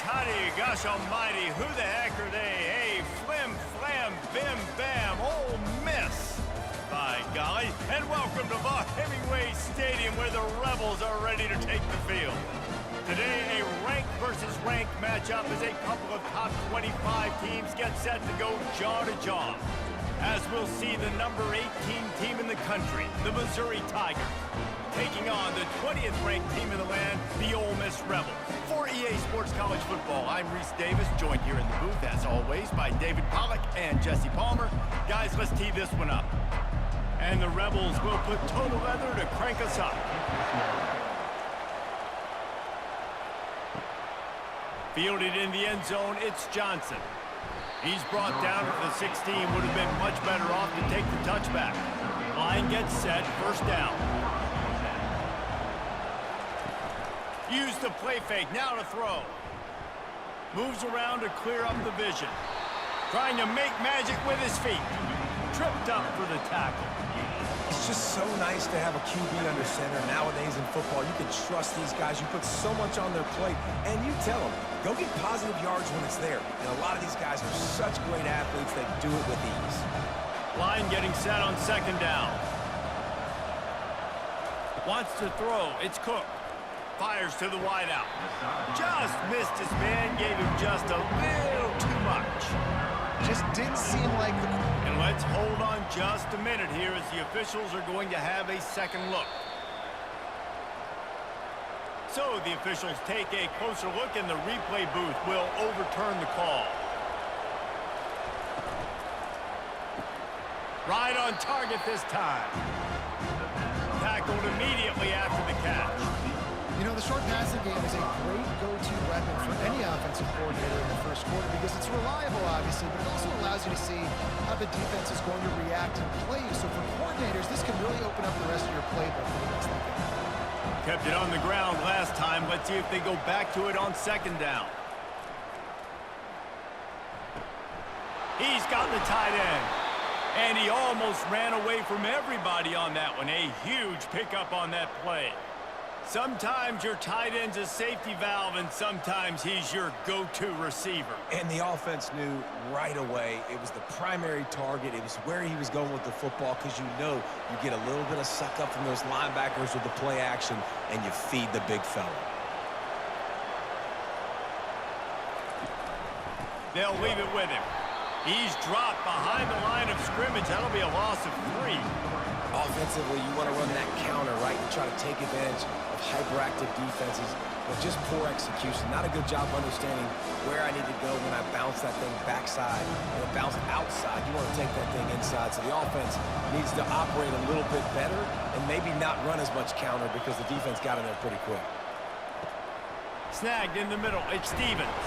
Honey, gosh almighty, who the heck are they? Hey, flim, flam, bim, bam, Ole Miss. By golly, and welcome to Vaughn-Hemingway Stadium where the Rebels are ready to take the field. Today, a ranked versus ranked matchup as a couple of top 25 teams get set to go jaw to jaw. As we'll see the number 18 team in the country, the Missouri Tigers, taking on the 20th ranked team in the land, the Ole Miss Rebels. For EA Sports College Football, I'm Reese Davis, joined here in the booth, as always, by David Pollack and Jesse Palmer. Guys, let's tee this one up. And the Rebels will put total leather to crank us up. Fielded in the end zone, it's Johnson. He's brought down at the 16, would have been much better off to take the touchback. Line gets set, first down. Use the play fake, now to throw. Moves around to clear up the vision. Trying to make magic with his feet. Tripped up for the tackle. It's just so nice to have a QB under center. Nowadays in football, you can trust these guys. You put so much on their plate, and you tell them, go get positive yards when it's there. And a lot of these guys are such great athletes, they do it with ease. Line getting set on second down. Wants to throw, it's Cook. Fires to the wideout. Just missed his man, gave him just a little too much. Just didn't seem like the... And let's hold on just a minute here as the officials are going to have a second look. So the officials take a closer look and the replay booth will overturn the call. Right on target this time. Tackled immediately after the catch. You know, the short passing game is a great go-to weapon for any offensive coordinator in the first quarter because it's reliable, obviously, but it also allows you to see how the defense is going to react and play. So for coordinators, this can really open up the rest of your playbook for the next weekend. Kept it on the ground last time. Let's see if they go back to it on second down. He's got the tight end. And he almost ran away from everybody on that one. A huge pickup on that play. Sometimes your tight end's a safety valve, and sometimes he's your go-to receiver. And the offense knew right away it was the primary target. It was where he was going with the football because you know you get a little bit of suck up from those linebackers with the play action, and you feed the big fella. They'll leave it with him. He's dropped behind the line of scrimmage. That'll be a loss of 3. Offensively, you want to run that counter, right, and try to take advantage of hyperactive defenses, but just poor execution. Not a good job understanding where I need to go when I bounce that thing backside or bounce outside. You want to take that thing inside, so the offense needs to operate a little bit better and maybe not run as much counter because the defense got in there pretty quick. Snagged in the middle. It's Stevens.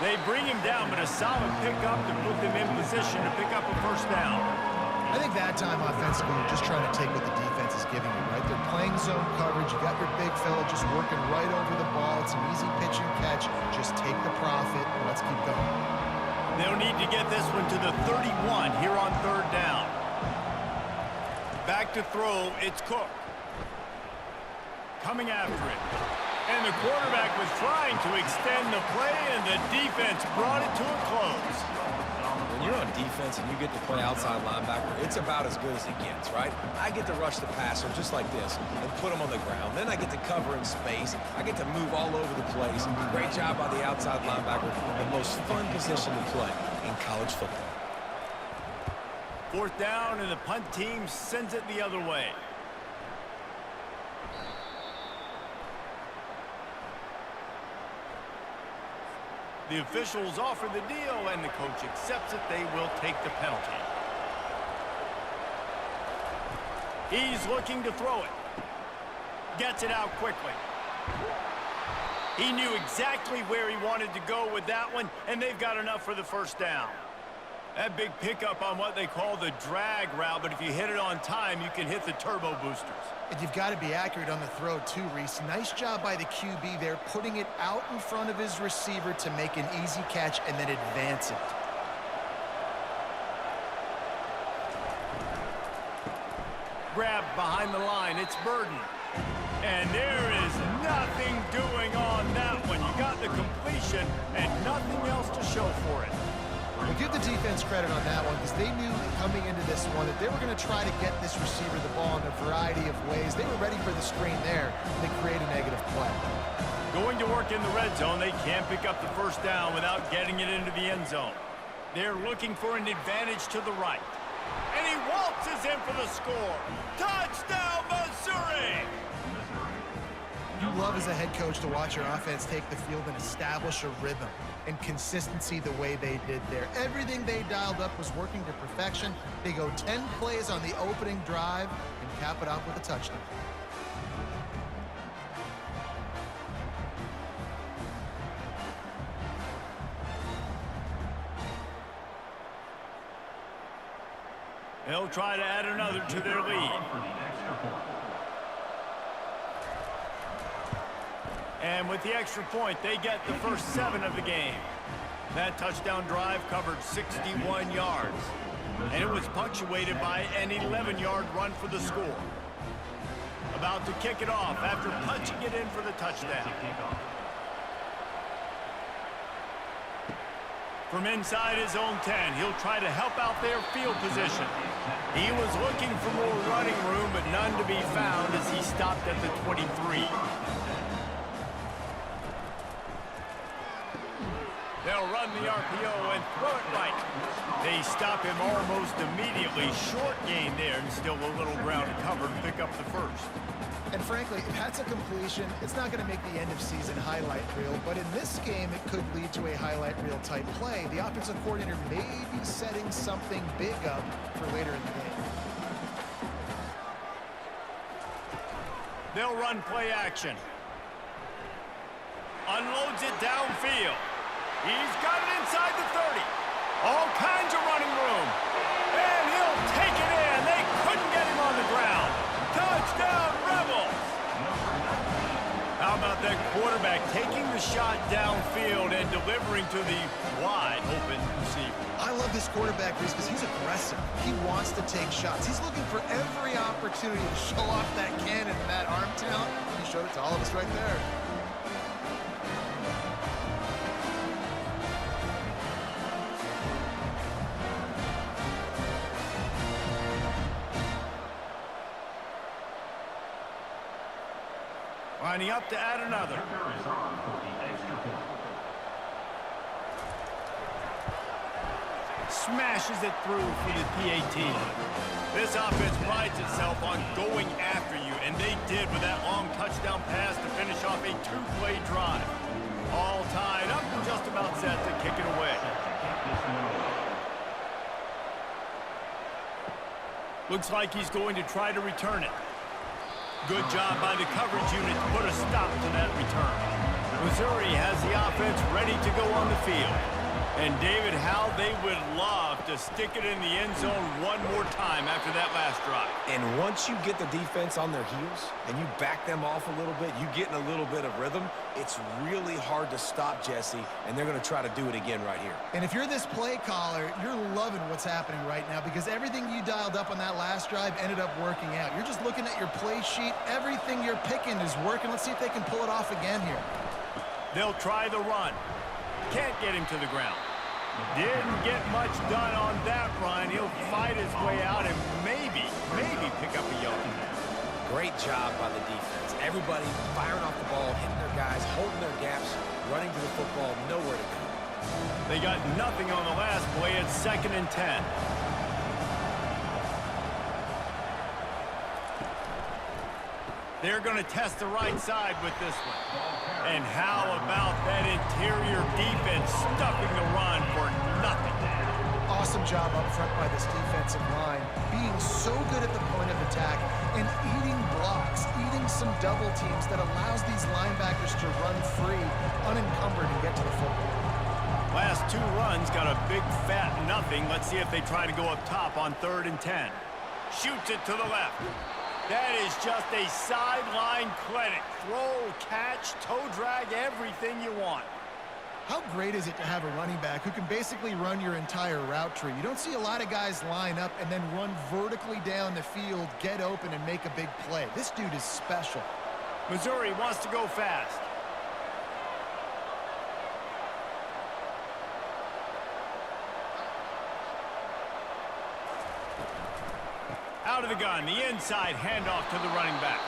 They bring him down, but a solid pickup to put them in position to pick up a first down. I think that time offensively, you're just trying to take what the defense is giving you, right? They're playing zone coverage. You got your big fella just working right over the ball. It's an easy pitch and catch. Just take the profit. Let's keep going. They'll need to get this one to the 31 here on third down. Back to throw, it's Cook. Coming after it. And the quarterback was trying to extend the play, and the defense brought it to a close. When you're on defense and you get to play outside linebacker, it's about as good as it gets, right? I get to rush the passer just like this and put him on the ground. Then I get to cover in space. I get to move all over the place. Great job by the outside linebacker. The most fun position to play in college football. Fourth down, and the punt team sends it the other way. The officials offer the deal, and the coach accepts it. They will take the penalty. He's looking to throw it. Gets it out quickly. He knew exactly where he wanted to go with that one, and they've got enough for the first down. That big pickup on what they call the drag route, but if you hit it on time, you can hit the turbo boosters. And you've got to be accurate on the throw too, Reese. Nice job by the QB there, putting it out in front of his receiver to make an easy catch and then advance it. Grabbed behind the line, it's Burden. And there is nothing doing on that one. You got the completion and nothing else to show for it. Well, give the defense credit on that one because they knew coming into this one that they were going to try to get this receiver the ball in a variety of ways. They were ready for the screen there, and they create a negative play. Going to work in the red zone, they can't pick up the first down without getting it into the end zone. They're looking for an advantage to the right. And he waltzes in for the score. Touchdown, Missouri! You love as a head coach to watch your offense take the field and establish a rhythm and consistency the way they did there. Everything they dialed up was working to perfection. They go 10 plays on the opening drive and cap it off with a touchdown. They'll try to add another to their lead. And with the extra point, they get the first 7 of the game. That touchdown drive covered 61 yards. And it was punctuated by an 11-yard run for the score. About to kick it off after punching it in for the touchdown. From inside his own 10, he'll try to help out their field position. He was looking for more running room, but none to be found as he stopped at the 23. They'll run the RPO and throw it right. They stop him almost immediately. Short gain there, and still a little ground to cover to pick up the first. And frankly, if that's a completion, it's not going to make the end-of-season highlight reel. But in this game, it could lead to a highlight reel type play. The offensive coordinator may be setting something big up for later in the game. They'll run play action. Unloads it downfield. He's got it inside the 30. All kinds of running room. And he'll take it in. They couldn't get him on the ground. Touchdown, Rebels! How about that quarterback taking the shot downfield and delivering to the wide-open receiver? I love this quarterback, Reese, because he's aggressive. He wants to take shots. He's looking for every opportunity to show off that cannon and that arm talent. He showed it to all of us right there. Lining up to add another. Smashes it through for the PAT. This offense prides itself on going after you, and they did with that long touchdown pass to finish off a 2-play drive. All tied up and just about set to kick it away. Looks like he's going to try to return it. Good job by the coverage unit to put a stop to that return. Missouri has the offense ready to go on the field. And David, how they would love to stick it in the end zone one more time after that last drive. And once you get the defense on their heels and you back them off a little bit, you get in a little bit of rhythm, it's really hard to stop, Jesse, and they're going to try to do it again right here. And if you're this play caller, you're loving what's happening right now because everything you dialed up on that last drive ended up working out. You're just looking at your play sheet. Everything you're picking is working. Let's see if they can pull it off again here. They'll try the run. Can't get him to the ground. Didn't get much done on that run. He'll fight his way out and maybe pick up a yard. Great job by the defense. Everybody firing off the ball, hitting their guys, holding their gaps, running to the football, nowhere to go. They got nothing on the last play. It's 2nd and 10. They're going to test the right side with this one. And how about that interior defense stuffing the run for nothing? Awesome job up front by this defensive line, being so good at the point of attack and eating blocks, eating some double teams that allows these linebackers to run free, unencumbered, and get to the football. Last 2 runs got a big fat nothing. Let's see if they try to go up top on 3rd and 10. Shoots it to the left. That is just a sideline clinic. Throw, catch, toe drag, everything you want. How great is it to have a running back who can basically run your entire route tree? You don't see a lot of guys line up and then run vertically down the field, get open, and make a big play. This dude is special. Missouri wants to go fast. Out of the gun, the inside handoff to the running back.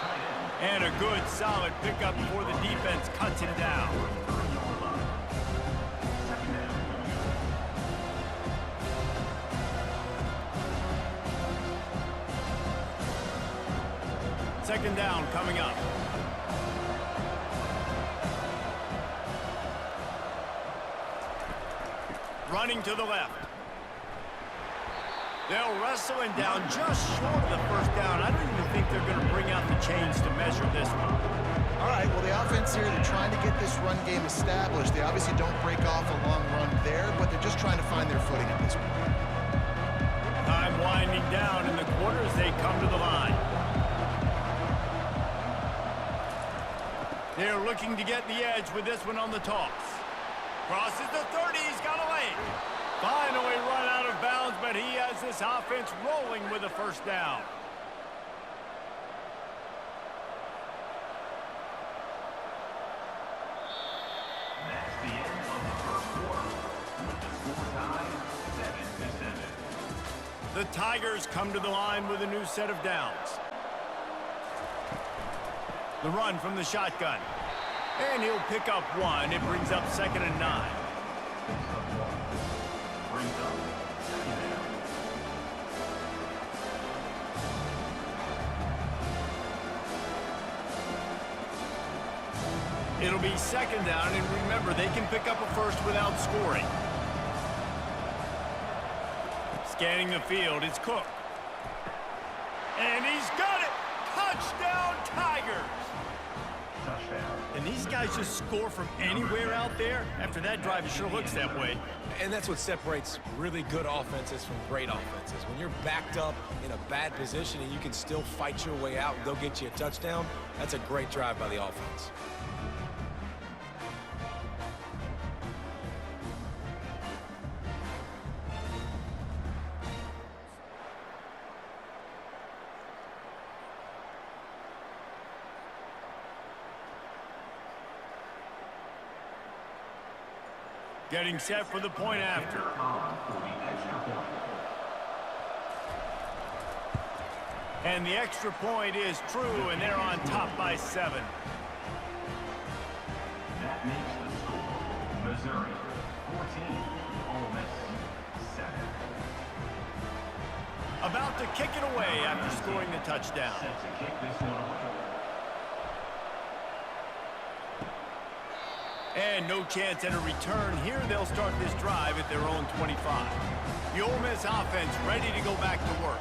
And a good, solid pickup before the defense cuts him down. Second down coming up. Running to the left. They'll wrestle him down just short of the first down. I don't even think they're going to bring out the chains to measure this one. All right, well, the offense here, they're trying to get this run game established. They obviously don't break off a long run there, but they're just trying to find their footing at this point. Time winding down in the quarter as they come to the line. They're looking to get the edge with this one on the toss. Crosses the 30, he's got a lane. Finally run out of bounds, but he has this offense rolling with a first down. That's the end of the first quarter. With the score tied 7-7. The Tigers come to the line with a new set of downs. The run from the shotgun. And he'll pick up one. It brings up 2nd and 9. It'll be 2nd down, and remember, they can pick up a first without scoring. Scanning the field, it's Cook. And he's got it! Touchdown, Tigers! And these guys just score from anywhere out there? After that drive, it sure looks that way. And that's what separates really good offenses from great offenses. When you're backed up in a bad position and you can still fight your way out and go get you a touchdown, that's a great drive by the offense. Getting set for the point after. And the extra point is true, and they're on top by 7. That makes the score Missouri 14, Ole Miss 7. About to kick it away after scoring the touchdown. Set to kick this one away. And no chance at a return here. They'll start this drive at their own 25. The Ole Miss offense ready to go back to work.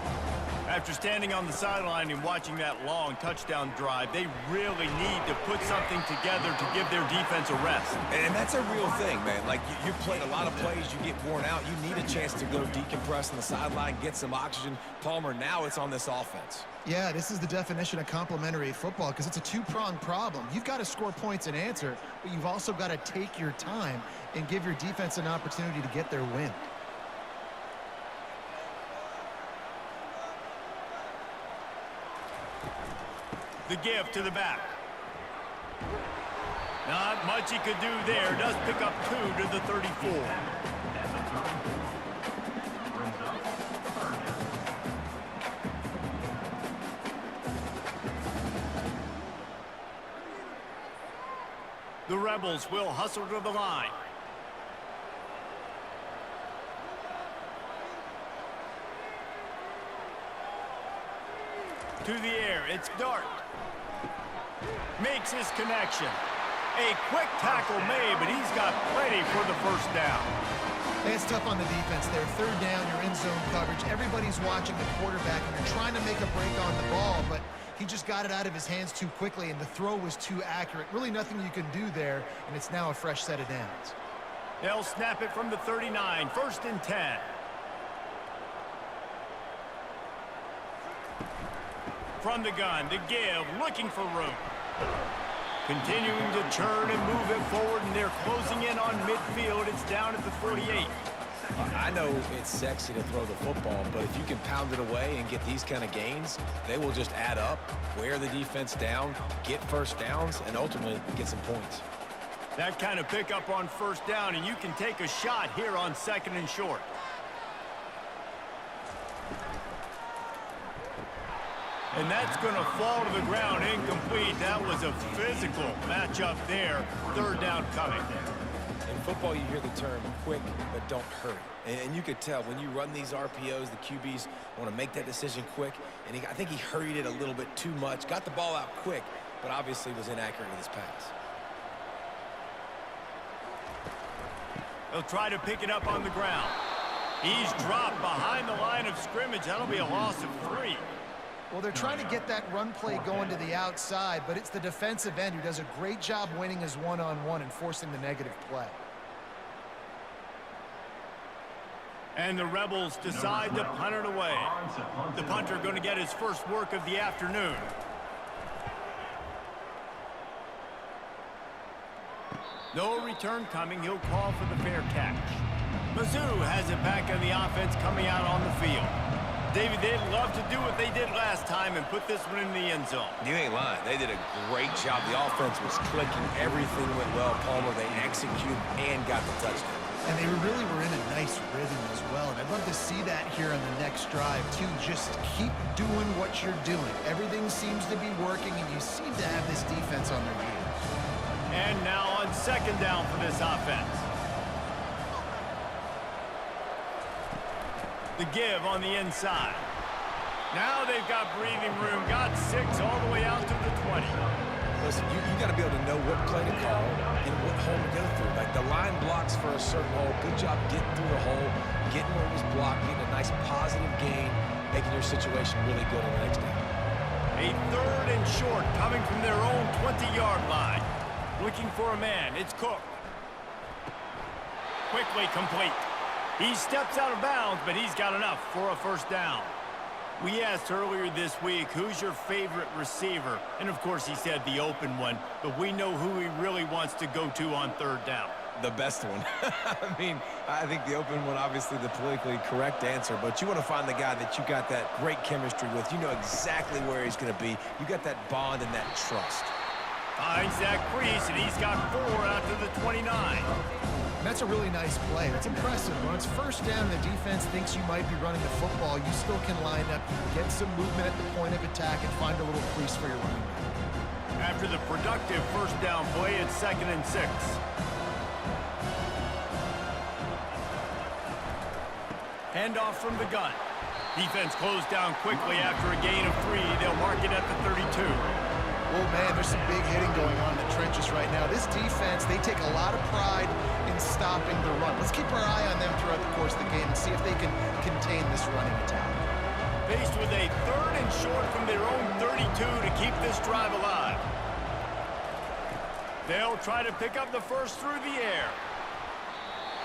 After standing on the sideline and watching that long touchdown drive, they really need to put something together to give their defense a rest. And that's a real thing, man. Like, you played a lot of plays, you get worn out, you need a chance to go decompress on the sideline, get some oxygen. Palmer, now it's on this offense. Yeah, this is the definition of complementary football because it's a two-pronged problem. You've got to score points and answer, but you've also got to take your time and give your defense an opportunity to get their win. The give to the back. Not much he could do there. Does pick up 2 to the 34. The Rebels will hustle to the line. To the air, it's Dart. Makes his connection. A quick tackle made, but he's got plenty for the first down. It's tough on the defense there. 3rd down, you're in zone coverage. Everybody's watching the quarterback, and they're trying to make a break on the ball, but he just got it out of his hands too quickly, and the throw was too accurate. Really nothing you can do there, and it's now a fresh set of downs. They'll snap it from the 39, 1st and 10. From the gun, the give, looking for room. Continuing to churn and move it forward, and they're closing in on midfield. It's down at the 48. I know it's sexy to throw the football, but if you can pound it away and get these kind of gains, they will just add up, wear the defense down, get first downs, and ultimately get some points. That kind of pickup on 1st down, and you can take a shot here on 2nd and short. And that's going to fall to the ground incomplete. That was a physical matchup there. Third down coming. In football, you hear the term quick, but don't hurry. And you could tell when you run these RPOs, the QBs want to make that decision quick. And I think he hurried it a little bit too much. Got the ball out quick, but obviously was inaccurate with his pass. He'll try to pick it up on the ground. He's dropped behind the line of scrimmage. That'll be a loss of 3. Well, they're trying to get that run play going to the outside, but it's the defensive end who does a great job winning his one-on-one and forcing the negative play. And the Rebels decide to punt it away. The punter going to get his first work of the afternoon. No return coming. He'll call for the fair catch. Mizzou has it back on the offense coming out on the field. David, they'd love to do what they did last time and put this one in the end zone. You ain't lying. They did a great job. The offense was clicking. Everything went well. Palmer, they executed and got the touchdown. And they really were in a nice rhythm as well. And I'd love to see that here on the next drive, too. Just keep doing what you're doing. Everything seems to be working, and you seem to have this defense on their heels. And now on second down for this offense. The give on the inside. Now they've got breathing room. Got 6 all the way out to the 20. Listen, you got to be able to know what play to call and what hole to go through. Like the line blocks for a certain hole. Good job getting through the hole, getting where it was blocked, getting a nice positive gain, making your situation really good on the next down. A third and short coming from their own 20-yard line. Looking for a man. It's Cook. Quickly complete. He steps out of bounds, but he's got enough for a first down. We asked earlier this week, who's your favorite receiver? And, of course, he said the open one, but we know who he really wants to go to on third down. The best one. I mean, I think the open one, obviously the politically correct answer, but you want to find the guy that you got that great chemistry with. You know exactly where he's going to be. You got that bond and that trust. Finds that crease, and he's got 4 out to the 29. That's a really nice play. It's impressive. When it's first down, the defense thinks you might be running the football. You still can line up, get some movement at the point of attack, and find a little crease for your running back. After the productive first down play, it's 2nd and 6. Handoff from the gun. Defense closed down quickly after a gain of 3. They'll mark it at the 32. Oh, man, there's some big hitting going on in the trenches right now. This defense, they take a lot of pride in stopping the run. Let's keep our eye on them throughout the course of the game and see if they can contain this running attack. Faced with a third and short from their own 32 to keep this drive alive. They'll try to pick up the first through the air.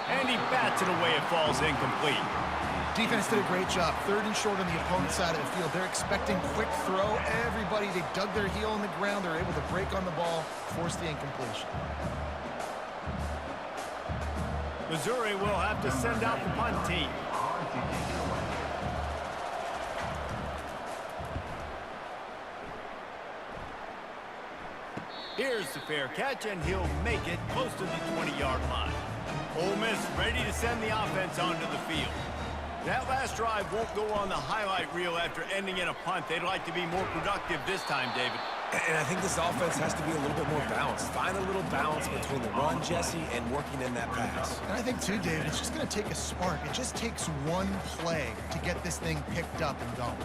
And he bats it away. It falls incomplete. Defense did a great job. 3rd and short on the opponent's side of the field. They're expecting quick throw. Everybody, they dug their heel in the ground. They're able to break on the ball, force the incompletion. Missouri will have to send out the punt team. Here's the fair catch, and he'll make it close to the 20-yard line. Ole Miss ready to send the offense onto the field. That last drive won't go on the highlight reel after ending in a punt. They'd like to be more productive this time, David. And I think this offense has to be a little bit more balanced. Find a little balance between the run, Jesse, and working in that pass. And I think, too, David, it's just going to take a spark. It just takes one play to get this thing picked up and going.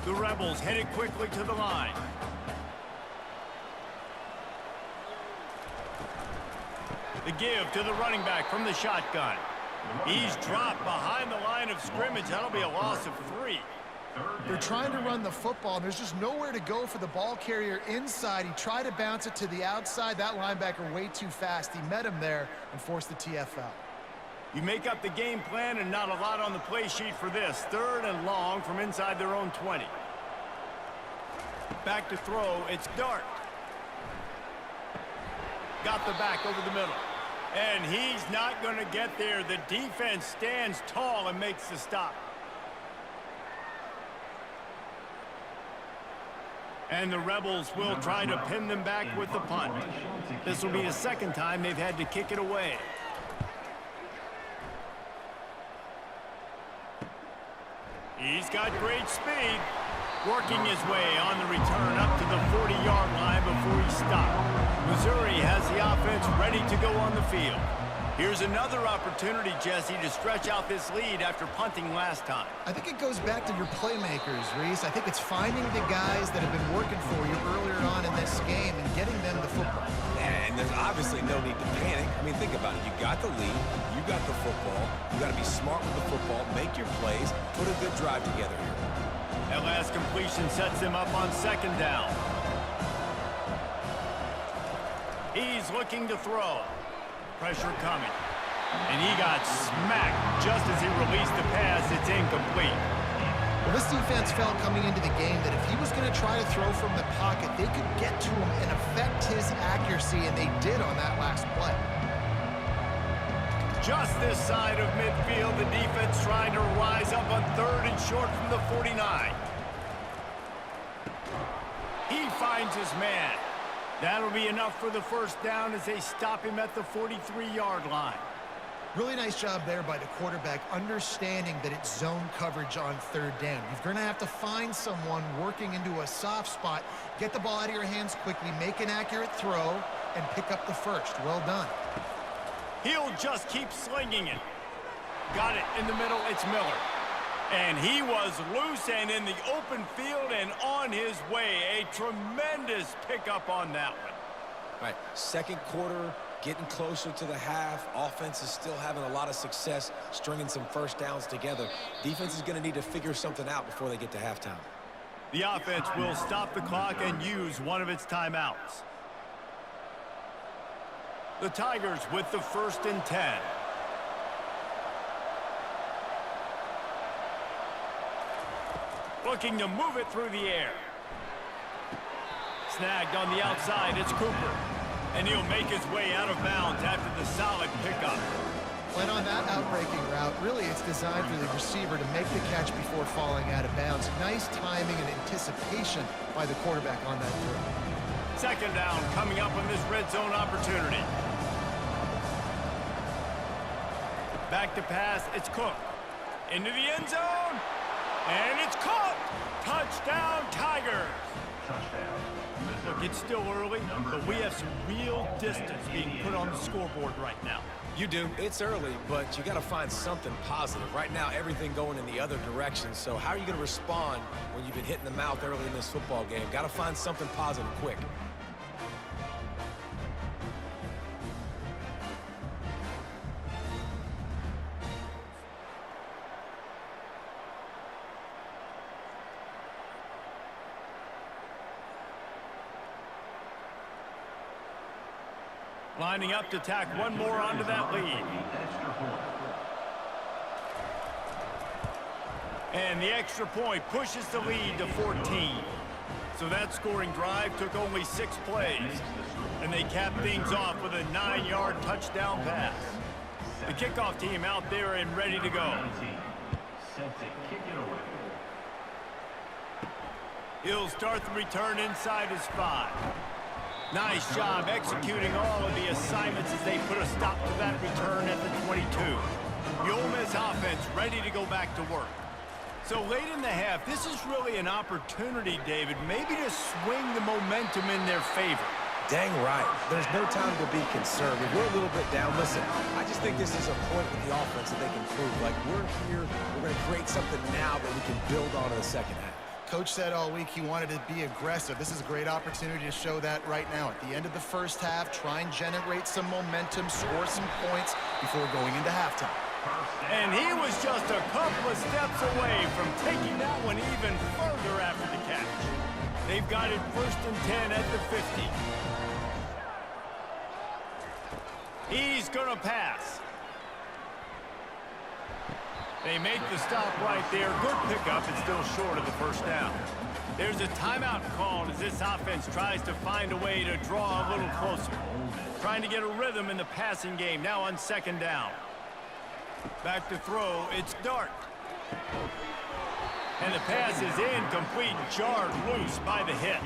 The Rebels headed quickly to the line. The give to the running back from the shotgun. He's dropped behind the line of scrimmage. That'll be a loss of 3. They're trying to run the football, and there's just nowhere to go for the ball carrier inside. He tried to bounce it to the outside. That linebacker way too fast. He met him there and forced the TFL. You make up the game plan and not a lot on the play sheet for this. 3rd and long from inside their own 20. Back to throw. It's Dart. Got the back over the middle. And he's not going to get there. The defense stands tall and makes the stop. And the Rebels will try to pin them back with the punt. This will be the 2nd time they've had to kick it away. He's got great speed. Working his way on the return up to the 40-yard line before he stopped. Missouri has the offense ready to go on the field. Here's another opportunity, Jesse, to stretch out this lead after punting last time. I think it goes back to your playmakers, Reese. I think it's finding the guys that have been working for you earlier on in this game and getting them the football. And there's obviously no need to panic. I mean, think about it. You got the lead. You got the football. You got to be smart with the football. Make your plays. Put a good drive together here. That last completion sets him up on second down. He's looking to throw. Pressure coming. And he got smacked just as he released the pass. It's incomplete. Well, this defense felt coming into the game that if he was going to try to throw from the pocket, they could get to him and affect his accuracy, and they did on that last play. Just this side of midfield, the defense trying to rise up on 3rd and short from the 49. He finds his man. That'll be enough for the first down as they stop him at the 43-yard line. Really nice job there by the quarterback, understanding that it's zone coverage on 3rd down. You're going to have to find someone working into a soft spot, get the ball out of your hands quickly, make an accurate throw, and pick up the first. Well done. He'll just keep slinging it. Got it in the middle. It's Miller. And he was loose and in the open field and on his way. A tremendous pickup on that one. All right, second quarter, getting closer to the half. Offense is still having a lot of success stringing some first downs together. Defense is going to need to figure something out before they get to halftime. The offense will stop the clock and use one of its timeouts. The Tigers with the 1st and 10. Looking to move it through the air. Snagged on the outside, it's Cooper. And he'll make his way out of bounds after the solid pickup. When on that outbreaking route, really it's designed for the receiver to make the catch before falling out of bounds. Nice timing and anticipation by the quarterback on that throw. Second down coming up on this red zone opportunity. Back to pass, it's Cook. Into the end zone, and it's caught. Touchdown, Tigers. Look, it's still early, but we have some real distance being put on the scoreboard right now. You do. It's early, but you got to find something positive. Right now, everything going in the other direction. So how are you going to respond when you've been hit in the mouth early in this football game? Got to find something positive quick. Lining up to tack one more onto that lead. And the extra point pushes the lead to 14. So that scoring drive took only 6 plays. And they capped things off with a 9-yard touchdown pass. The kickoff team out there and ready to go. He'll start the return inside his 5. Nice job executing all of the assignments as they put a stop to that return at the 22. The Ole Miss offense ready to go back to work. So late in the half, this is really an opportunity, David, maybe to swing the momentum in their favor. Dang right. There's no time to be conservative. We're a little bit down. Listen, I just think this is a point with the offense that they can prove. Like, we're here, we're going to create something now that we can build on in the second half. Coach said all week he wanted to be aggressive. This is a great opportunity to show that right now. At the end of the first half, try and generate some momentum, score some points before going into halftime. And he was just a couple of steps away from taking that one even further after the catch. They've got it 1st and 10 at the 50. He's going to pass. They make the stop right there. Good pickup. It's still short of the first down. There's a timeout called as this offense tries to find a way to draw a little closer. Trying to get a rhythm in the passing game now on second down. Back to throw. It's Dart. And the pass is incomplete, jarred loose by the hit.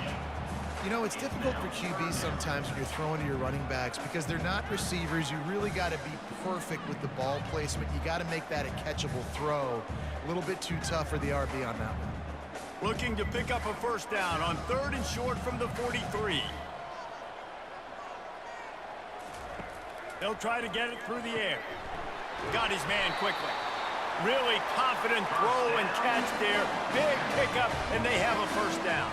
You know, it's difficult for QBs sometimes when you're throwing to your running backs because they're not receivers. You really got to be perfect with the ball placement. You got to make that a catchable throw. A little bit too tough for the RB on that one. Looking to pick up a first down on 3rd and short from the 43. They'll try to get it through the air. Got his man quickly. Really confident throw and catch there. Big pickup, and they have a first down.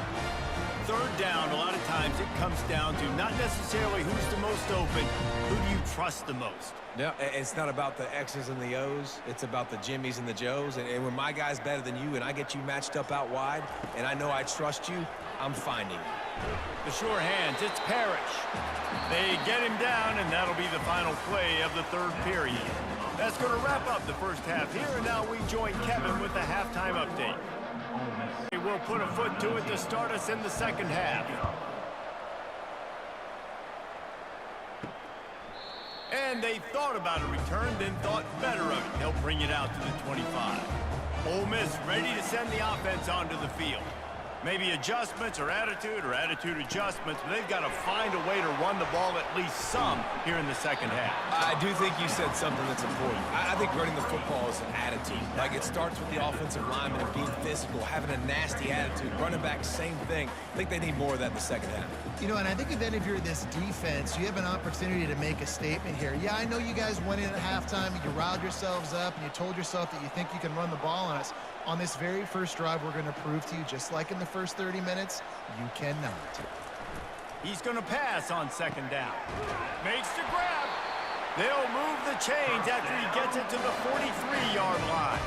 3rd down, a lot of times it comes down to not necessarily who's the most open, who do you trust the most? Yeah, it's not about the X's and the O's. It's about the Jimmies and the Joes. And when my guy's better than you and I get you matched up out wide and I know I trust you, I'm finding you. The sure hands, it's Parrish. They get him down, and that'll be the final play of the 3rd period. That's going to wrap up the first half here, and now we join Kevin with the halftime update. We'll put a foot to it to start us in the second half. And they thought about a return, then thought better of it. They'll bring it out to the 25. Ole Miss ready to send the offense onto the field. Maybe adjustments or attitude adjustments, but they've got to find a way to run the ball at least some here in the second half. I do think you said something that's important. I think running the football is an attitude. Like, it starts with the offensive lineman and being physical, having a nasty attitude. Running back, same thing. I think they need more of that in the second half. You know, and I think then if you're this defense, you have an opportunity to make a statement here. Yeah, I know you guys went in at halftime and you riled yourselves up and you told yourself that you think you can run the ball on us. On this very first drive, we're going to prove to you, just like in the first 30 minutes, you cannot. He's going to pass on 2nd down. Makes the grab. They'll move the chains after he gets it to the 43-yard line.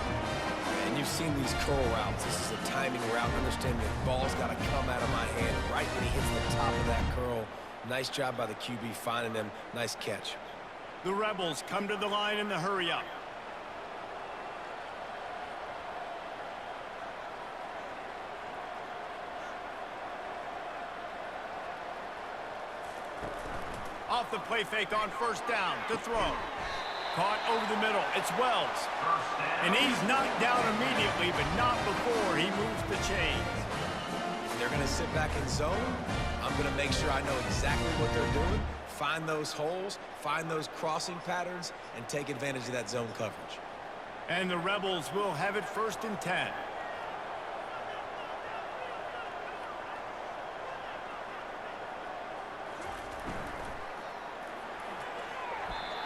And you've seen these curl routes. This is a timing route. Understand the ball's got to come out of my hand right when he hits the top of that curl. Nice job by the QB finding him. Nice catch. The Rebels come to the line in the hurry-up. Off the play fake on 1st down to throw. Caught over the middle. It's Wells. And he's knocked down immediately, but not before he moves the chains. If they're going to sit back in zone, I'm going to make sure I know exactly what they're doing, find those holes, find those crossing patterns, and take advantage of that zone coverage. And the Rebels will have it 1st and 10.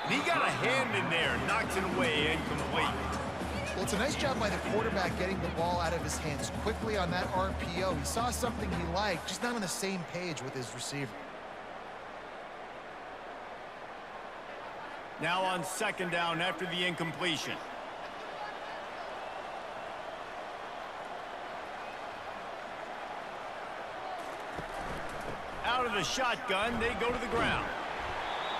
And he got a hand in there, knocks it away, incomplete. Well, it's a nice job by the quarterback getting the ball out of his hands quickly on that RPO. He saw something he liked, just not on the same page with his receiver. Now on 2nd down after the incompletion. Out of the shotgun, they go to the ground.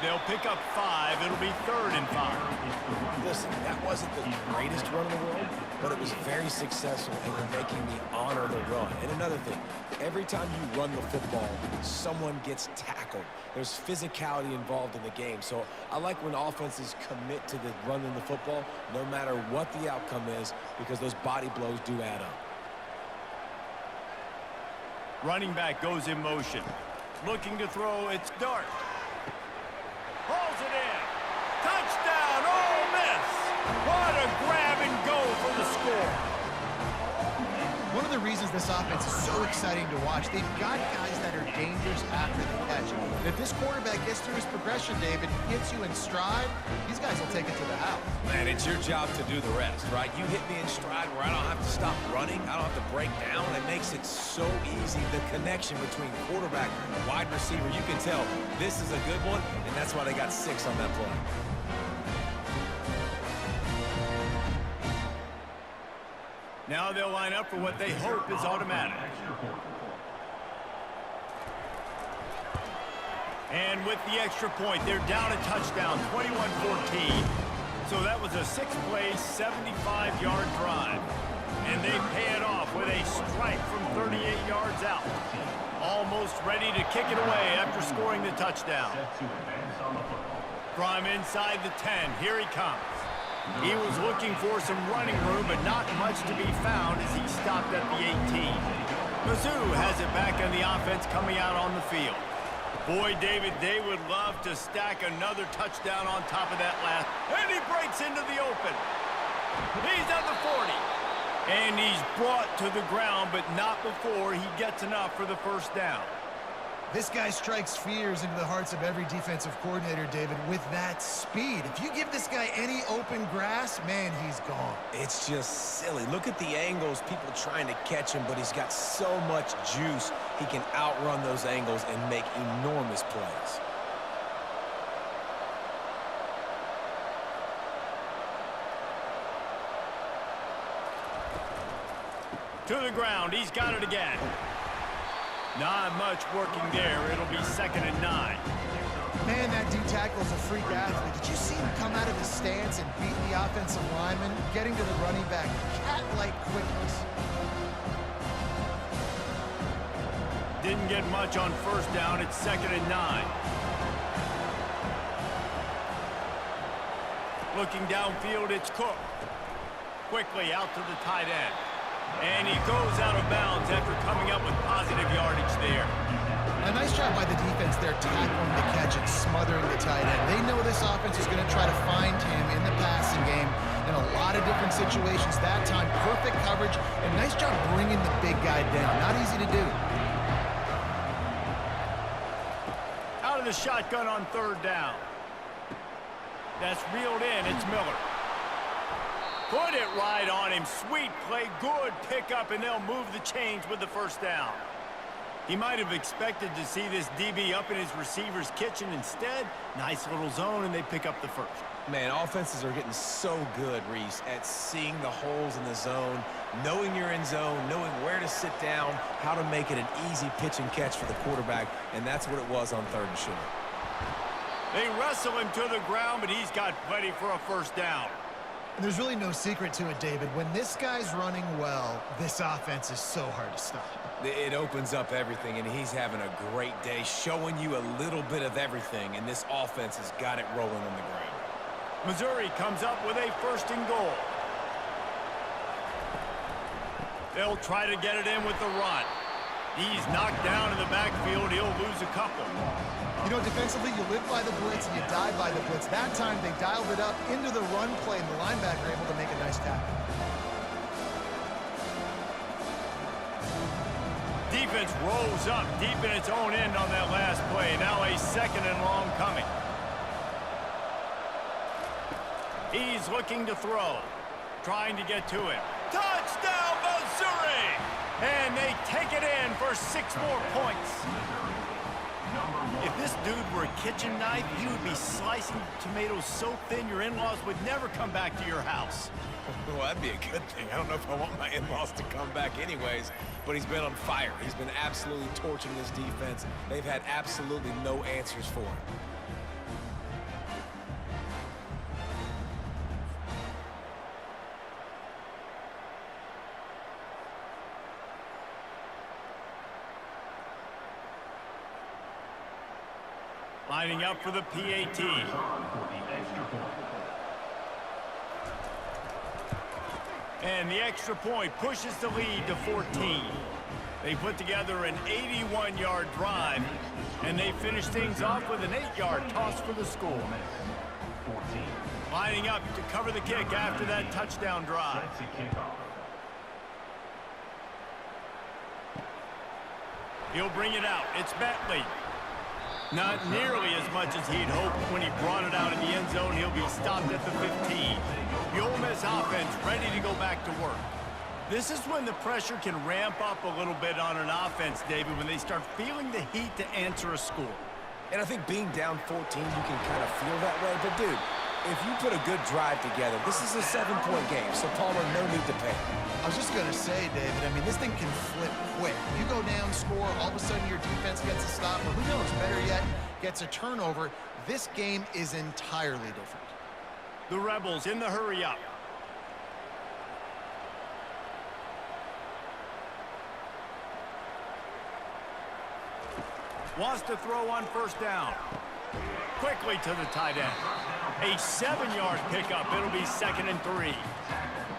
They'll pick up 5. It'll be 3rd and 5. Listen, that wasn't the greatest run in the world, but it was very successful in making me honor the run. And another thing, every time you run the football, someone gets tackled. There's physicality involved in the game. So I like when offenses commit to the running the football, no matter what the outcome is, because those body blows do add up. Running back goes in motion. Looking to throw, it's Dart. Hauls it in. Touchdown, Ole Miss. What a grab and go for the score. One of the reasons this offense is so exciting to watch, they've got guys that are dangerous after the catch. And if this quarterback gets through his progression, David, hits you in stride, these guys will take it to the house. Man, it's your job to do the rest, right? You hit me in stride where I don't have to stop running. I don't have to break down. It makes it so easy. The connection between quarterback and wide receiver, you can tell this is a good one, and that's why they got 6 on that play. Now they'll line up for what they hope is automatic. And with the extra point, they're down a touchdown, 21-14. So that was a 6-play, 75-yard drive. And they pay it off with a strike from 38 yards out. Almost ready to kick it away after scoring the touchdown. From inside the 10, here he comes. He was looking for some running room, but not much to be found as he stopped at the 18. Mizzou has it back on the offense coming out on the field. Boy, David, they would love to stack another touchdown on top of that last. And he breaks into the open. He's at the 40. And he's brought to the ground, but not before he gets enough for the first down. This guy strikes fears into the hearts of every defensive coordinator, David, with that speed. If you give this guy any open grass, man, he's gone. It's just silly. Look at the angles, people trying to catch him, but he's got so much juice. He can outrun those angles and make enormous plays. To the ground, he's got it again. Not much working there. It'll be 2nd and 9. Man, that D-tackle's a freak athlete. Did you see him come out of his stance and beat the offensive lineman, getting to the running back, cat-like quickness? Didn't get much on first down. It's 2nd and 9. Looking downfield, it's Cook. Quickly out to the tight end. And he goes out of bounds after coming up with positive yardage there. A nice job by the defense there, tackling the catch and smothering the tight end. They know this offense is going to try to find him in the passing game in a lot of different situations. That time, perfect coverage, and nice job bringing the big guy down. Not easy to do. Out of the shotgun on 3rd down. That's reeled in. It's Miller. Put it right on him. Sweet play. Good pickup, and they'll move the chains with the first down. He might have expected to see this DB up in his receiver's kitchen. Instead, nice little zone, and they pick up the first. Man, offenses are getting so good, Reese, at seeing the holes in the zone, knowing you're in zone, knowing where to sit down, how to make it an easy pitch and catch for the quarterback, and that's what it was on 3rd and short. They wrestle him to the ground, but he's got plenty for a first down. And there's really no secret to it, David. When this guy's running well, this offense is so hard to stop. It opens up everything, and he's having a great day, showing you a little bit of everything, and this offense has got it rolling on the ground. Missouri comes up with a 1st and goal. They'll try to get it in with the run. He's knocked down in the backfield. He'll lose a couple. You know, defensively, you live by the blitz and you die by the blitz. That time, they dialed it up into the run play, and the linebacker able to make a nice tackle. Defense rolls up deep in its own end on that last play. Now a 2nd and long coming. He's looking to throw. Trying to get to it. Touchdown, Missouri! And they take it in for 6 more points. If this dude were a kitchen knife, he would be slicing tomatoes so thin your in-laws would never come back to your house. Well, that'd be a good thing. I don't know if I want my in-laws to come back anyways, but he's been on fire. He's been absolutely torching this defense. They've had absolutely no answers for him. Lining up for the PAT. And the extra point pushes the lead to 14. They put together an 81-yard drive, and they finish things off with an 8-yard toss for the score. Lining up to cover the kick after that touchdown drive. He'll bring it out. It's Bentley. Not nearly as much as he'd hoped when he brought it out in the end zone. He'll be stopped at the 15. The Ole Miss offense ready to go back to work. This is when the pressure can ramp up a little bit on an offense, David, when they start feeling the heat to answer a score. And I think being down 14, you can kind of feel that way. But, dude, if you put a good drive together, this is a 7-point game, so Palmer, no need to panic. I was just going to say, David, I mean, this thing can flip quick. You go down, score, all of a sudden your defense gets a stop, or who knows, better yet, gets a turnover. This game is entirely different. The Rebels in the hurry-up. Wants to throw on first down. Quickly to the tight end. A 7-yard pickup. It'll be 2nd and 3.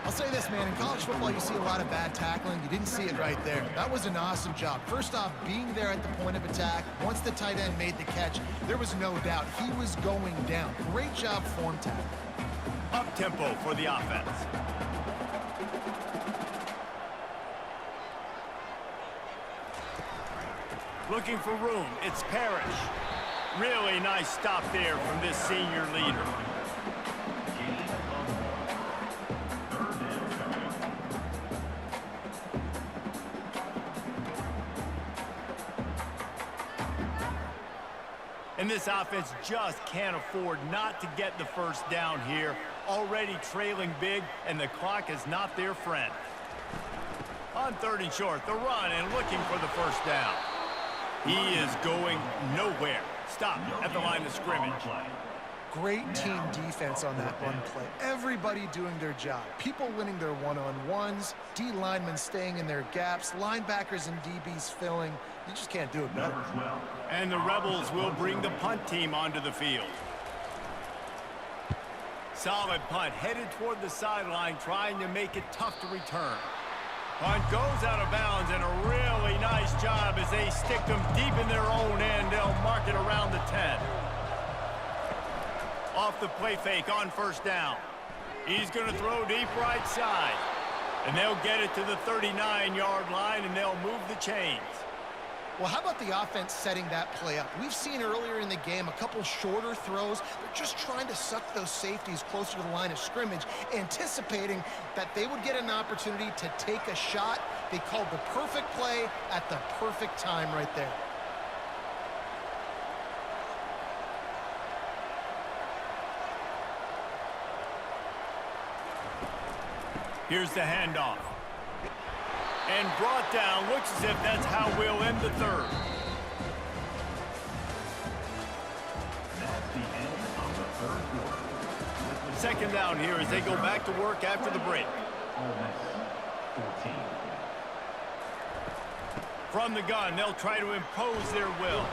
I'll say this, man. In college football, you see a lot of bad tackling. You didn't see it right there. That was an awesome job. First off, being there at the point of attack. Once the tight end made the catch, there was no doubt he was going down. Great job form tackle. Up-tempo for the offense. Looking for room. It's Parrish. Really nice stop there from this senior leader. And this offense just can't afford not to get the first down here. Already trailing big, and the clock is not their friend. On 3rd and short, the run and looking for the first down. He is going nowhere. Stop at the line of scrimmage. Great team defense on that run play. Everybody doing their job. People winning their one-on-ones, D linemen staying in their gaps, linebackers and DBs filling. You just can't do it better. And the Rebels will bring the punt team onto the field. Solid punt, headed toward the sideline, trying to make it tough to return. Punt goes out of bounds, and a really nice job as they stick them deep in their own end. They'll mark it around the 10. Off the play fake on first down. He's going to throw deep right side. And they'll get it to the 39-yard line, and they'll move the chains. Well, how about the offense setting that play up? We've seen earlier in the game a couple shorter throws. They're just trying to suck those safeties closer to the line of scrimmage, anticipating that they would get an opportunity to take a shot. They called the perfect play at the perfect time right there. Here's the handoff. And brought down. Looks as if that's how we'll end the 3rd. That's the end of the 3rd quarter. Second down here as they go back to work after the break. Ole Miss 14. From the gun, they'll try to impose their will.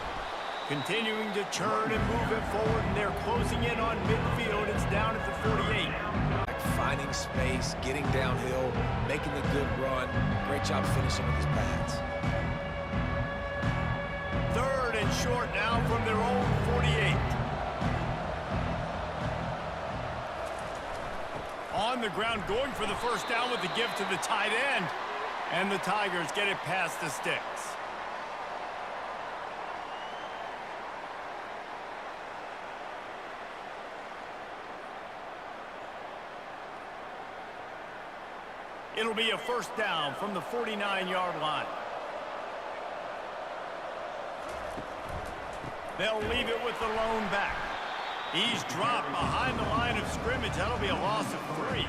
Continuing to churn and move it forward, and they're closing in on midfield. It's down at the 48. Finding space, getting downhill, making a good run. Great job finishing with his pads. 3rd and short now from their own 48. On the ground, going for the first down with the give to the tight end. And the Tigers get it past the sticks. It'll be a first down from the 49-yard line. They'll leave it with the lone back. He's dropped behind the line of scrimmage. That'll be a loss of 3.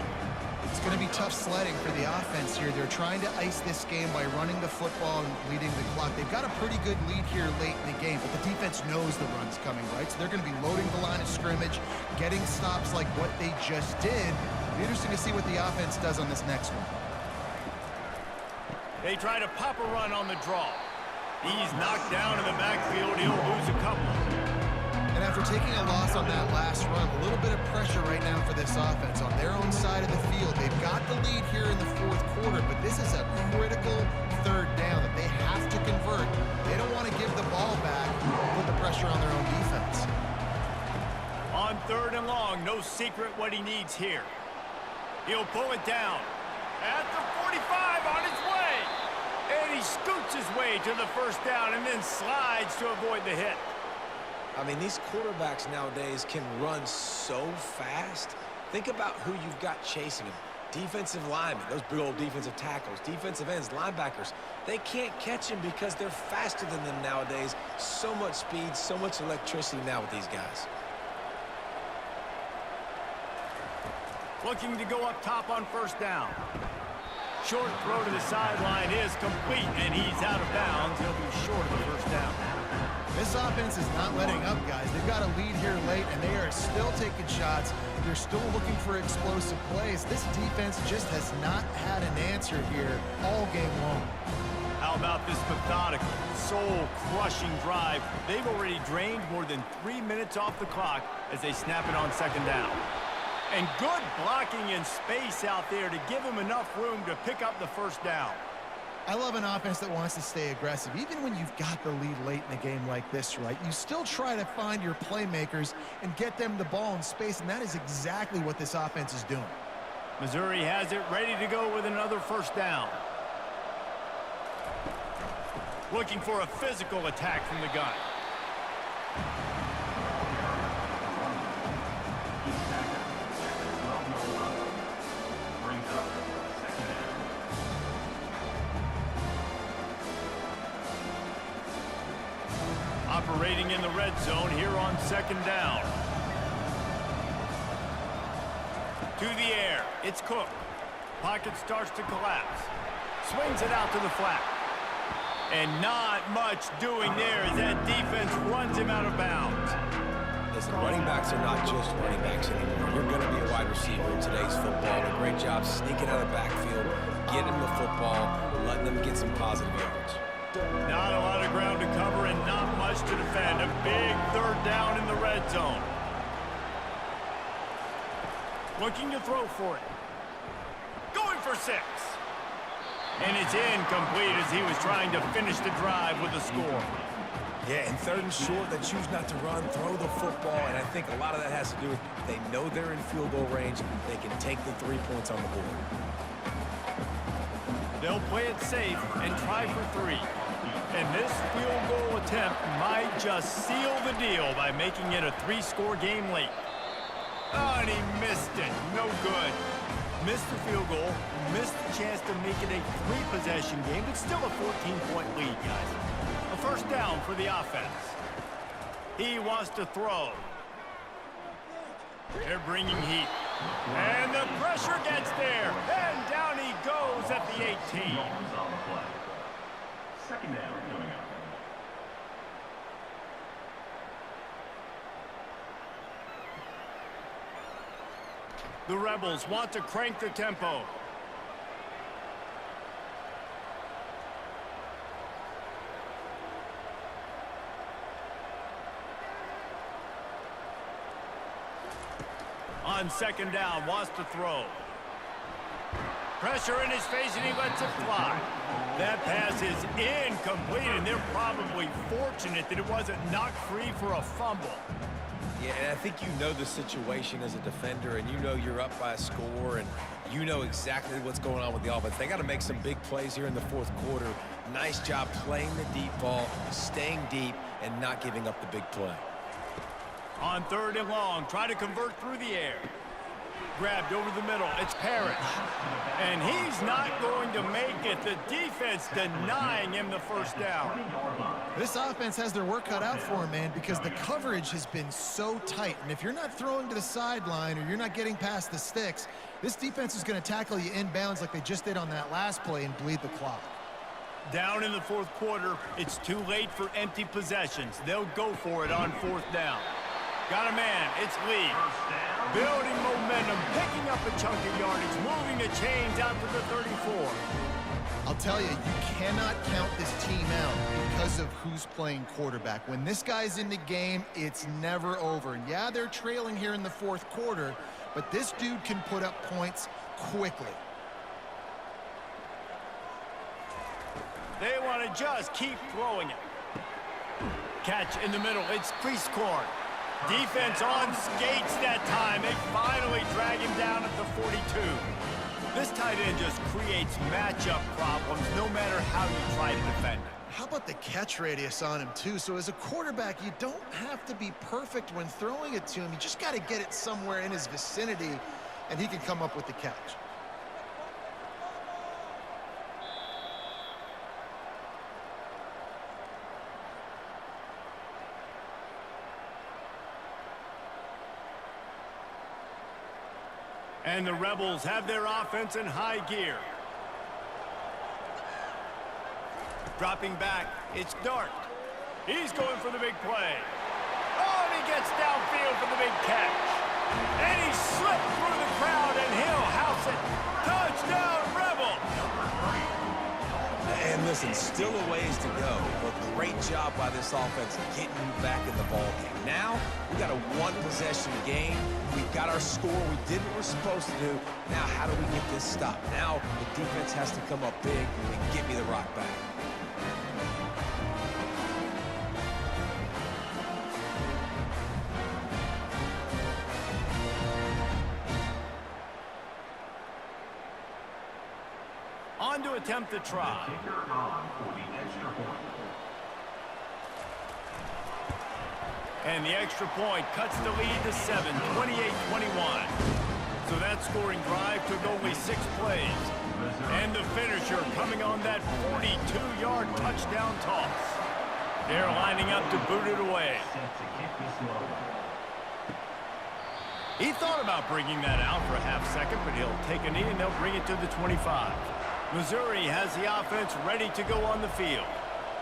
It's going to be tough sledding for the offense here. They're trying to ice this game by running the football and leading the clock. They've got a pretty good lead here late in the game, but the defense knows the run's coming, right? So they're going to be loading the line of scrimmage, getting stops like what they just did. It'll be interesting to see what the offense does on this next one. They try to pop a run on the draw. He's knocked down in the backfield. He'll lose a couple. And after taking a loss on that last run, a little bit of pressure right now for this offense on their own side of the field. They've got the lead here in the 4th quarter, but this is a critical 3rd down that they have to convert. They don't want to give the ball back and put the pressure on their own defense. On 3rd and long, no secret what he needs here. He'll pull it down. At the 45 on his way. And he scoots his way to the first down and then slides to avoid the hit. I mean, these quarterbacks nowadays can run so fast. Think about who you've got chasing them. Defensive linemen, those big old defensive tackles, defensive ends, linebackers. They can't catch them because they're faster than them nowadays. So much speed, so much electricity now with these guys. Looking to go up top on first down. Short throw to the sideline is complete, and he's out of bounds. He'll be short of the first down. This offense is not letting up, guys. They've got a lead here late, and they are still taking shots. They're still looking for explosive plays. This defense just has not had an answer here all game long. How about this methodical, soul-crushing drive? They've already drained more than 3 minutes off the clock as they snap it on second down. And good blocking in space out there to give him enough room to pick up the first down. I love an offense that wants to stay aggressive. Even when you've got the lead late in a game like this, right, you still try to find your playmakers and get them the ball in space, and that is exactly what this offense is doing. Missouri has it ready to go with another first down. Looking for a physical attack from the gun. Operating in the red zone here on second down. To the air, it's Cook. Pocket starts to collapse. Swings it out to the flat. And not much doing there as that defense runs him out of bounds. Listen, running backs are not just running backs anymore. You're going to be a wide receiver in today's football. A great job sneaking out of the backfield, getting the football, letting them get some positive yards. Not a lot of ground to cover and not much to defend. A big third down in the red zone. Looking to throw for it. Going for 6. And it's incomplete as he was trying to finish the drive with a score. Yeah, in third and short, they choose not to run, throw the football, and I think a lot of that has to do with they know they're in field goal range. They can take the 3 points on the board. They'll play it safe and try for 3. And this field goal attempt might just seal the deal by making it a 3-score game late. Oh, and he missed it. No good. Missed the field goal, missed the chance to make it a 3-possession game, but still a 14-point lead, guys. A first down for the offense. He wants to throw. They're bringing heat. And the pressure gets there. And down he goes at the 18. Second down coming up. The Rebels want to crank the tempo. On second down, wants to throw. Pressure in his face, and he lets it fly. That pass is incomplete, and they're probably fortunate that it wasn't knocked free for a fumble. Yeah, and I think you know the situation as a defender, and you know you're up by a score, and you know exactly what's going on with the offense. They got to make some big plays here in the fourth quarter. Nice job playing the deep ball, staying deep, and not giving up the big play. On third and long, try to convert through the air. Grabbed over the middle, it's Parrish. And he's not going to make it. The defense denying him the first down. This offense has their work cut out for him, man, because the coverage has been so tight. And if you're not throwing to the sideline or you're not getting past the sticks, this defense is going to tackle you inbounds like they just did on that last play and bleed the clock. Down in the fourth quarter, it's too late for empty possessions. They'll go for it on fourth down. Got a man, it's Lee. Building momentum, picking up a chunk of yardage, moving the chains out to the 34. I'll tell you, you cannot count this team out because of who's playing quarterback. When this guy's in the game, it's never over. Yeah, they're trailing here in the fourth quarter, but this dude can put up points quickly. They want to just keep throwing it. Catch in the middle, it's Priestcorn. Defense on skates that time. They finally drag him down at the 42. This tight end just creates matchup problems no matter how you try to defend him. How about the catch radius on him, too? So as a quarterback, you don't have to be perfect when throwing it to him. You just got to get it somewhere in his vicinity, and he can come up with the catch. And the Rebels have their offense in high gear. Dropping back, it's Dart. He's going for the big play. Oh, and he gets downfield for the big catch. And he slipped through the crowd, and he'll house it. Touchdown, Rebels! And the Listen, still a ways to go, but great job by this offense getting you back in the ballgame. Now, we got a one-possession game. We've got our score. We did what we're supposed to do. Now, how do we get this stopped? Now, the defense has to come up big and get me the rock back. On to attempt the try. Kicker on for the extra point. And the extra point cuts the lead to 7, 28-21. So that scoring drive took only 6 plays. And the finisher coming on that 42-yard touchdown toss. They're lining up to boot it away. Set to kick this one. He thought about bringing that out for a half second, but he'll take a knee and they'll bring it to the 25. Missouri has the offense ready to go on the field.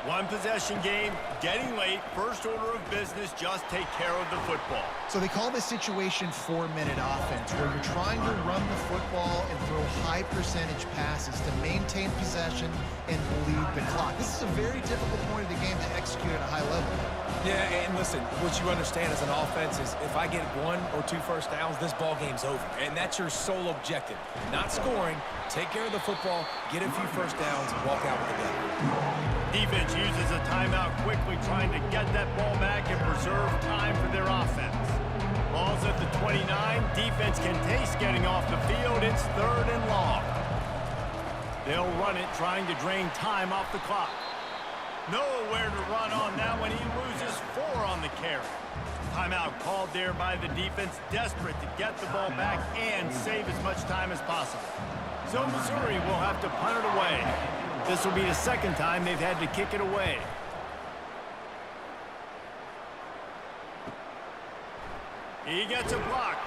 One possession game, getting late, first order of business, just take care of the football. So they call this situation 4-minute offense, where you're trying to run the football and throw high percentage passes to maintain possession and bleed the clock. This is a very difficult point of the game to execute at a high level. Yeah, and listen, what you understand as an offense is if I get 1 or 2 first downs, this ball game's over. And that's your sole objective. Not scoring, take care of the football, get a few first downs, and walk out with the game. Defense uses a timeout quickly, trying to get that ball back and preserve time for their offense. Ball's at the 29. Defense can taste getting off the field. It's 3rd and long. They'll run it, trying to drain time off the clock. Nowhere to run on that one. He loses 4 on the carry. Timeout called there by the defense, desperate to get the ball back and save as much time as possible. So Missouri will have to punt it away. This will be the second time they've had to kick it away. He gets a block,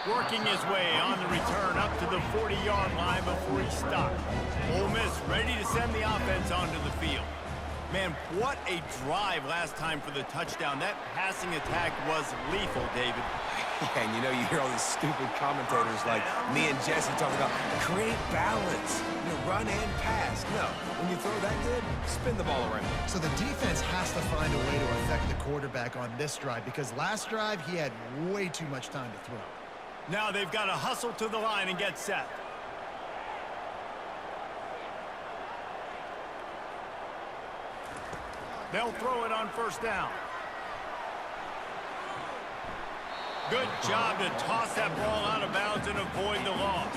working his way on the return up to the 40-yard line before he stopped. Ole Miss ready to send the offense onto the field. Man, what a drive last time for the touchdown. That passing attack was lethal, David. And you know, you hear all these stupid commentators like me and Jesse talking about create balance, run and pass. No, when you throw that good, spin the ball around. So the defense has to find a way to affect the quarterback on this drive, because last drive he had way too much time to throw. Now they've got to hustle to the line and get set. They'll throw it on first down. Good job to toss that ball out of bounds and avoid the loss.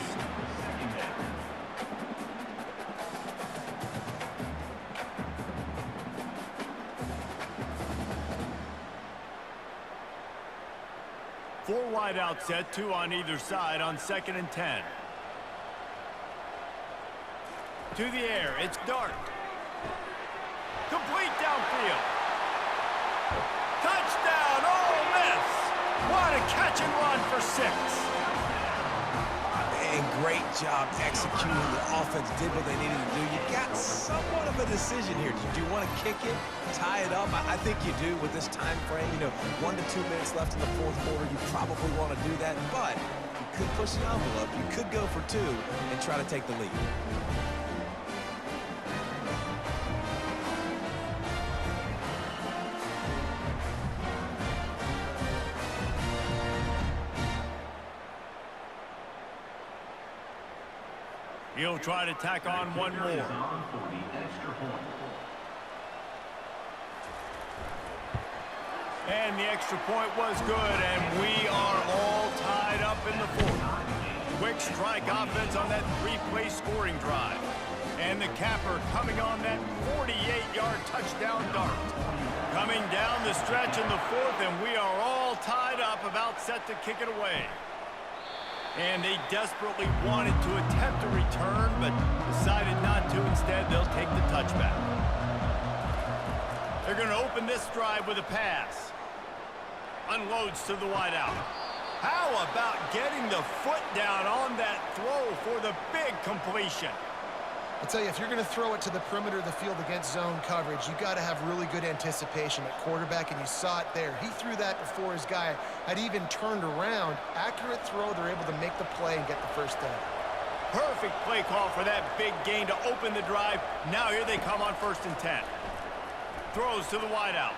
Four wide out set, 2 on either side on 2nd and 10. To the air, it's Dart. Complete downfield. Touchdown, Ole Miss! What a catch and run for 6. And great job executing. The offense did what they needed to do. You got somewhat of a decision here. Do you want to kick it, tie it up? I think you do with this time frame. 1 to 2 minutes left in the 4th quarter. You probably want to do that, but you could push the envelope. You could go for 2 and try to take the lead. He'll try to tack on 1 more. On for the extra point. And the extra point was good, and we are all tied up in the 4th. Quick strike offense on that 3-play scoring drive. And the capper coming on that 48-yard touchdown Dart. Coming down the stretch in the 4th, and we are all tied up, about set to kick it away. And they desperately wanted to attempt a return, but decided not to. Instead, they'll take the touchback. They're going to open this drive with a pass. Unloads to the wideout. How about getting the foot down on that throw for the big completion? I'll tell you, if you're going to throw it to the perimeter of the field against zone coverage, you got to have really good anticipation at quarterback, and you saw it there. He threw that before his guy had even turned around. Accurate throw, they're able to make the play and get the first down. Perfect play call for that big gain to open the drive. Now here they come on 1st and 10. Throws to the wideout.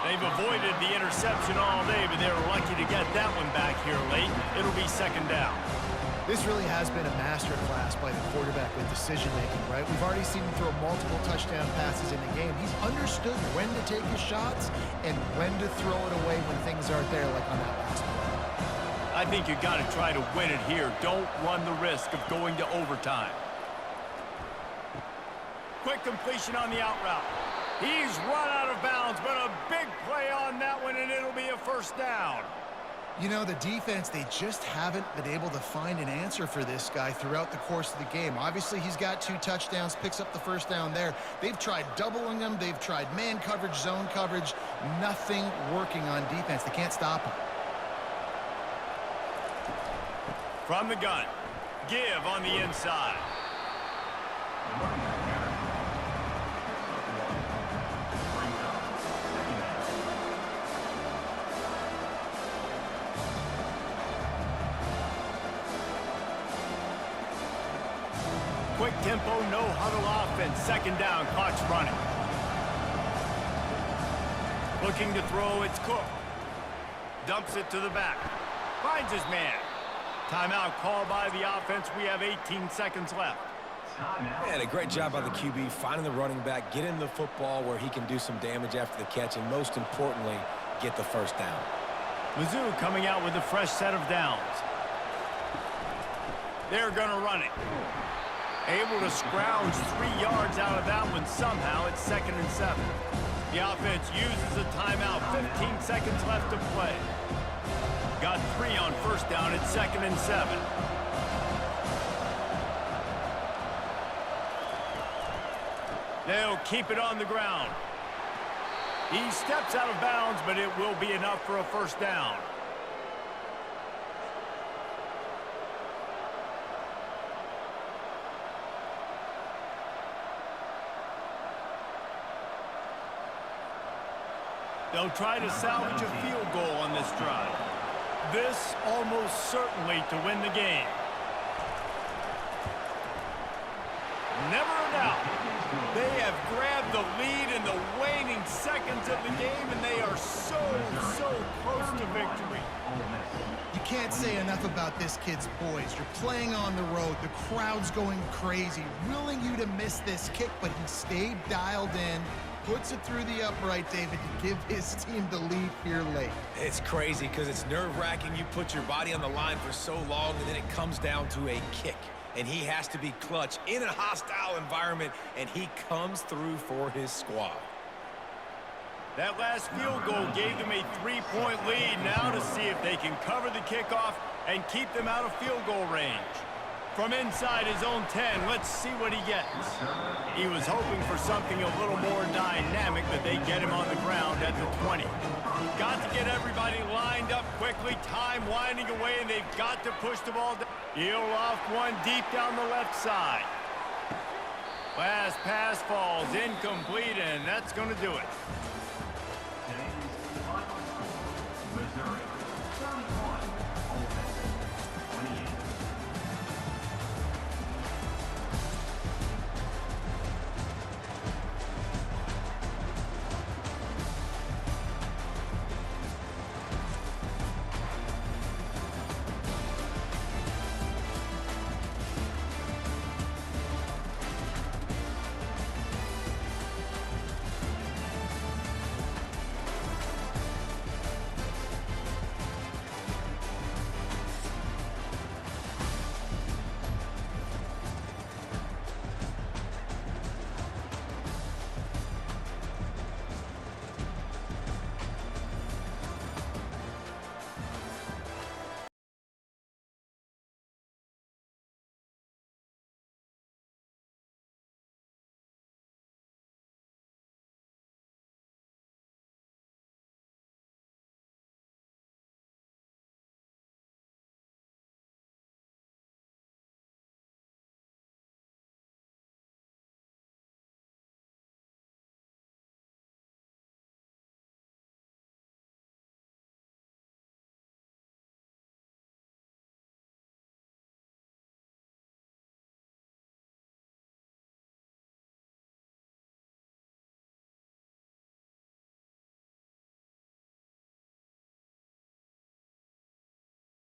They've avoided the interception all day, but they were lucky to get that one back here late. It'll be 2nd down. This really has been a masterclass by the quarterback with decision-making, right? We've already seen him throw multiple touchdown passes in the game. He's understood when to take his shots and when to throw it away when things aren't there, like on that last play. I think you got to try to win it here. Don't run the risk of going to overtime. Quick completion on the out route. He's run out of bounds, but a big play on that one, and it'll be a 1st down. You know, the defense, they just haven't been able to find an answer for this guy throughout the course of the game. Obviously, he's got 2 touchdowns, picks up the 1st down there. They've tried doubling him. They've tried man coverage, zone coverage. Nothing working on defense. They can't stop him. From the gun. Give on the inside. Quick tempo, no huddle offense. 2nd down, clock's running. Looking to throw, it's Cook. Dumps it to the back. Finds his man. Timeout called by the offense. We have 18 seconds left. And a great job by the QB finding the running back, getting the football where he can do some damage after the catch, and most importantly, get the 1st down. Mizzou coming out with a fresh set of downs. They're going to run it. Able to scrounge 3 yards out of that one somehow. It's 2nd and 7. The offense uses a timeout. 15 seconds left to play. Got 3 on 1st down. It's 2nd and 7. They'll keep it on the ground. He steps out of bounds, but it will be enough for a 1st down. They'll try to salvage a field goal on this drive. This almost certainly to win the game. Never a doubt. They have grabbed the lead in the waning seconds of the game, and they are so close to victory. You can't say enough about this kid's poise. You're playing on the road. The crowd's going crazy, willing you to miss this kick, but he stayed dialed in. Puts it through the upright, David, to give his team the lead here late. It's crazy because it's nerve-wracking. You put your body on the line for so long, and then it comes down to a kick. And he has to be clutch in a hostile environment, and he comes through for his squad. That last field goal gave them a 3-point lead. Now to see if they can cover the kickoff and keep them out of field goal range. From inside his own 10, let's see what he gets. He was hoping for something a little more dynamic, but they get him on the ground at the 20. Got to get everybody lined up quickly. Time winding away, and they've got to push the ball down. He'll off one deep down the left side. Last pass falls incomplete, and that's going to do it.